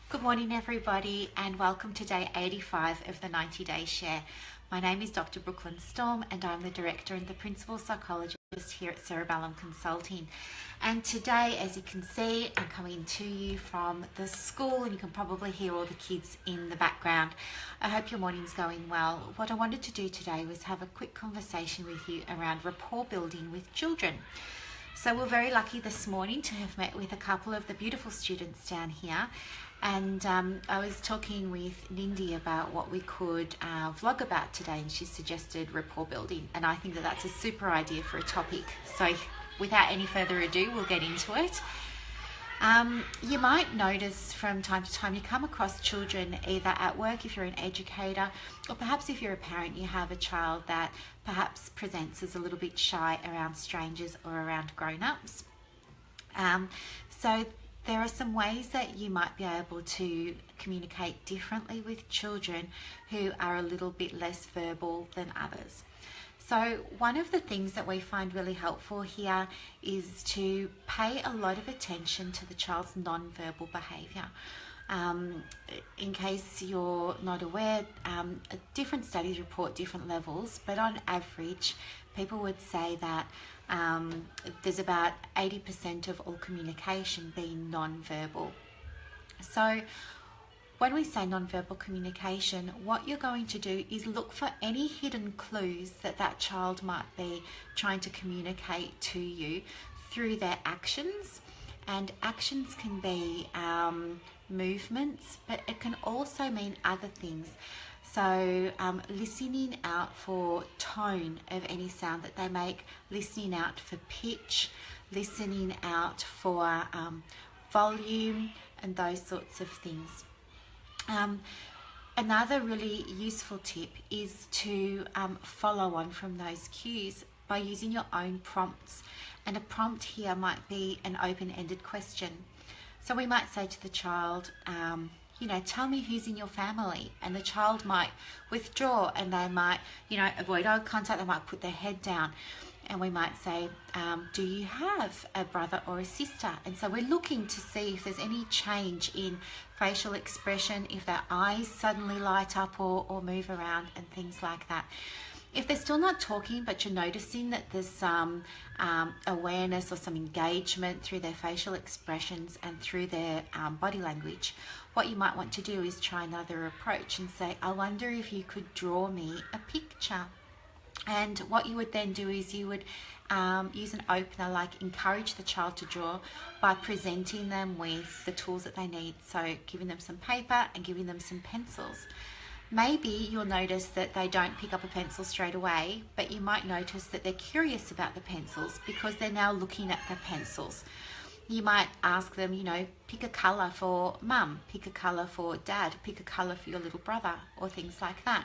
Good morning, everybody, and welcome to day 85 of the 90-day share. My name is Dr. Brooklyn Storme, and I'm the director and the principal psychologist here at Cerebellum Consulting. And today, as you can see, I'm coming to you from the school, and you can probably hear all the kids in the background. I hope your morning's going well. What I wanted to do today was have a quick conversation with you around rapport building with children. So we're very lucky this morning to have met with a couple of the beautiful students down here. And I was talking with Nindy about what we could vlog about today, and she suggested rapport building, and I think that that's a super idea for a topic. So without any further ado, we'll get into it. You might notice from time to time you come across children either at work if you're an educator, or perhaps if you're a parent, you have a child that perhaps presents as a little bit shy around strangers or around grown-ups. So there are some ways that you might be able to communicate differently with children who are a little bit less verbal than others. So one of the things that we find really helpful here is to pay a lot of attention to the child's non-verbal behaviour. In case you're not aware, different studies report different levels, but on average, people would say that there's about 80% of all communication being non-verbal. So when we say non-verbal communication, what you're going to do is look for any hidden clues that that child might be trying to communicate to you through their actions. And actions can be movements, but it can also mean other things. So listening out for tone of any sound that they make, listening out for pitch, listening out for volume, and those sorts of things. Another really useful tip is to follow on from those cues by using your own prompts. And a prompt here might be an open-ended question. So we might say to the child, tell me who's in your family. And the child might withdraw, and they might, avoid eye contact. They might put their head down. And we might say, do you have a brother or a sister? And so we're looking to see if there's any change in facial expression, if their eyes suddenly light up or move around and things like that. If they're still not talking, but you're noticing that there's some awareness or some engagement through their facial expressions and through their body language, what you might want to do is try another approach and say, I wonder if you could draw me a picture. And what you would then do is you would use an opener, like encourage the child to draw by presenting them with the tools that they need. So giving them some paper and giving them some pencils. Maybe you'll notice that they don't pick up a pencil straight away, but you might notice that they're curious about the pencils because they're now looking at the pencils. You might ask them, pick a colour for mum, pick a colour for dad, pick a colour for your little brother, or things like that.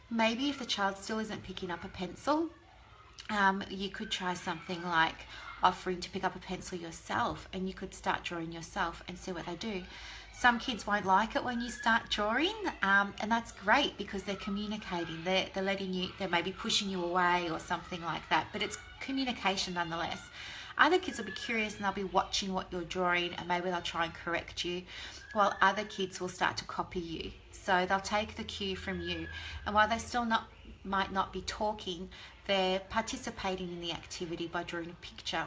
Maybe if the child still isn't picking up a pencil, you could try something like offering to pick up a pencil yourself, and you could start drawing yourself and see what they do. Some kids won't like it when you start drawing, and that's great because they're communicating. They're letting you, they're maybe pushing you away or something like that, but it's communication nonetheless. Other kids will be curious and they'll be watching what you're drawing, and maybe they'll try and correct you, while other kids will start to copy you. So they'll take the cue from you, and while they still might not be talking, they're participating in the activity by drawing a picture.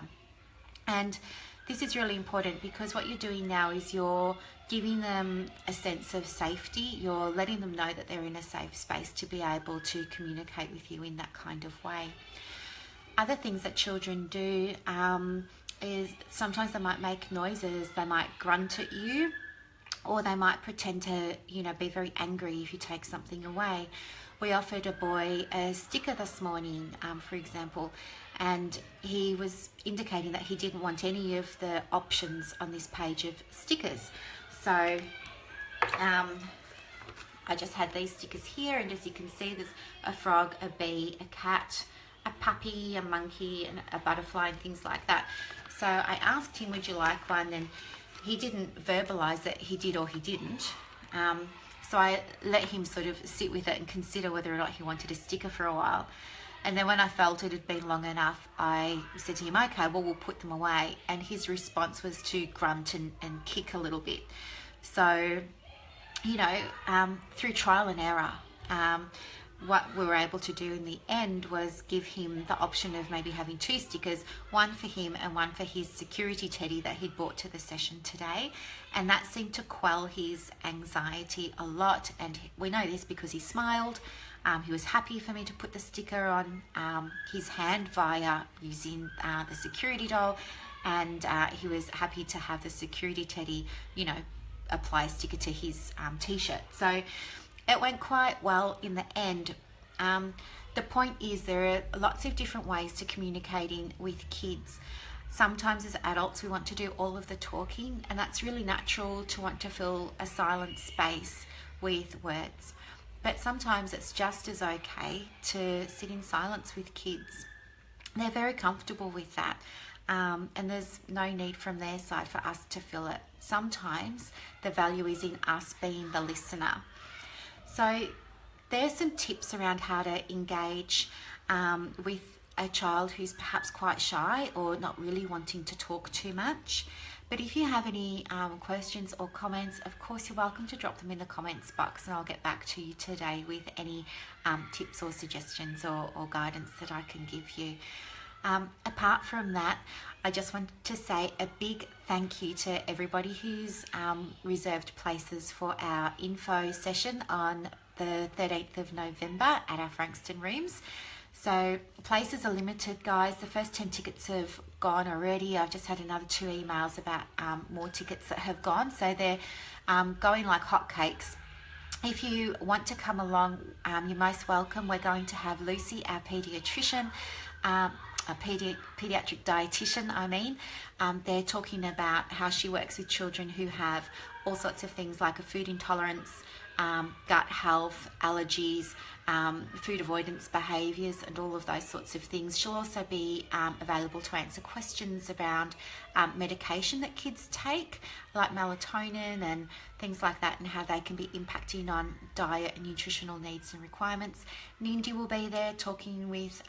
And this is really important because what you're doing now is you're giving them a sense of safety. You're letting them know that they're in a safe space to be able to communicate with you in that kind of way. Other things that children do is sometimes they might make noises. They might grunt at you, or they might pretend to, be very angry if you take something away. We offered a boy a sticker this morning, for example, and he was indicating that he didn't want any of the options on this page of stickers. So I just had these stickers here, and as you can see, there's a frog, a bee, a cat, a puppy, a monkey, and a butterfly, and things like that. So I asked him, would you like one? And he didn't verbalize that he did or he didn't. So I let him sort of sit with it and consider whether or not he wanted a sticker for a while. And then when I felt it had been long enough, I said to him, okay, well, we'll put them away. And his response was to grunt and kick a little bit. So, you know, through trial and error, what we were able to do in the end was give him the option of maybe having 2 stickers, one for him and one for his security teddy that he'd brought to the session today. And that seemed to quell his anxiety a lot. And we know this because he smiled. He was happy for me to put the sticker on his hand via using the security doll. And he was happy to have the security teddy, you know, apply a sticker to his t-shirt. So it went quite well in the end. The point is there are lots of different ways to communicating with kids. Sometimes as adults we want to do all of the talking, and that's really natural to want to fill a silent space with words. But sometimes it's just as okay to sit in silence with kids. They're very comfortable with that. And there's no need from their side for us to fill it. Sometimes the value is in us being the listener. So there's some tips around how to engage with a child who's perhaps quite shy or not really wanting to talk too much. But if you have any questions or comments, of course you're welcome to drop them in the comments box, and I'll get back to you today with any tips or suggestions or guidance that I can give you. Apart from that, I just want to say a big thank you to everybody who's reserved places for our info session on the 13th of November at our Frankston rooms. So places are limited, guys. The first 10 tickets have gone already. I've just had another 2 emails about more tickets that have gone. So they're going like hotcakes. If you want to come along, you're most welcome. We're going to have Lucy, our paediatrician, a pediatric dietitian, they're talking about how she works with children who have all sorts of things like a food intolerance, gut health, allergies, food avoidance behaviours, and all of those sorts of things. She'll also be available to answer questions around medication that kids take, like melatonin and things like that, and how they can be impacting on diet and nutritional needs and requirements. Nindy will be there talking with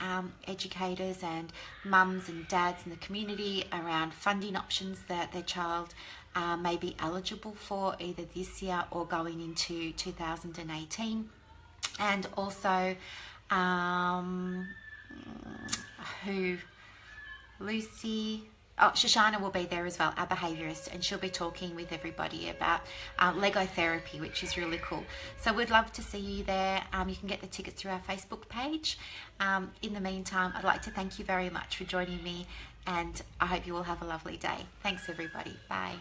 educators and mums and dads in the community around funding options that their child may be eligible for either this year or going into 2018. And also Shoshana will be there as well, our behaviourist, and she'll be talking with everybody about Lego therapy, which is really cool. So we'd love to see you there. You can get the tickets through our Facebook page. In the meantime, I'd like to thank you very much for joining me, and I hope you all have a lovely day. Thanks everybody. Bye.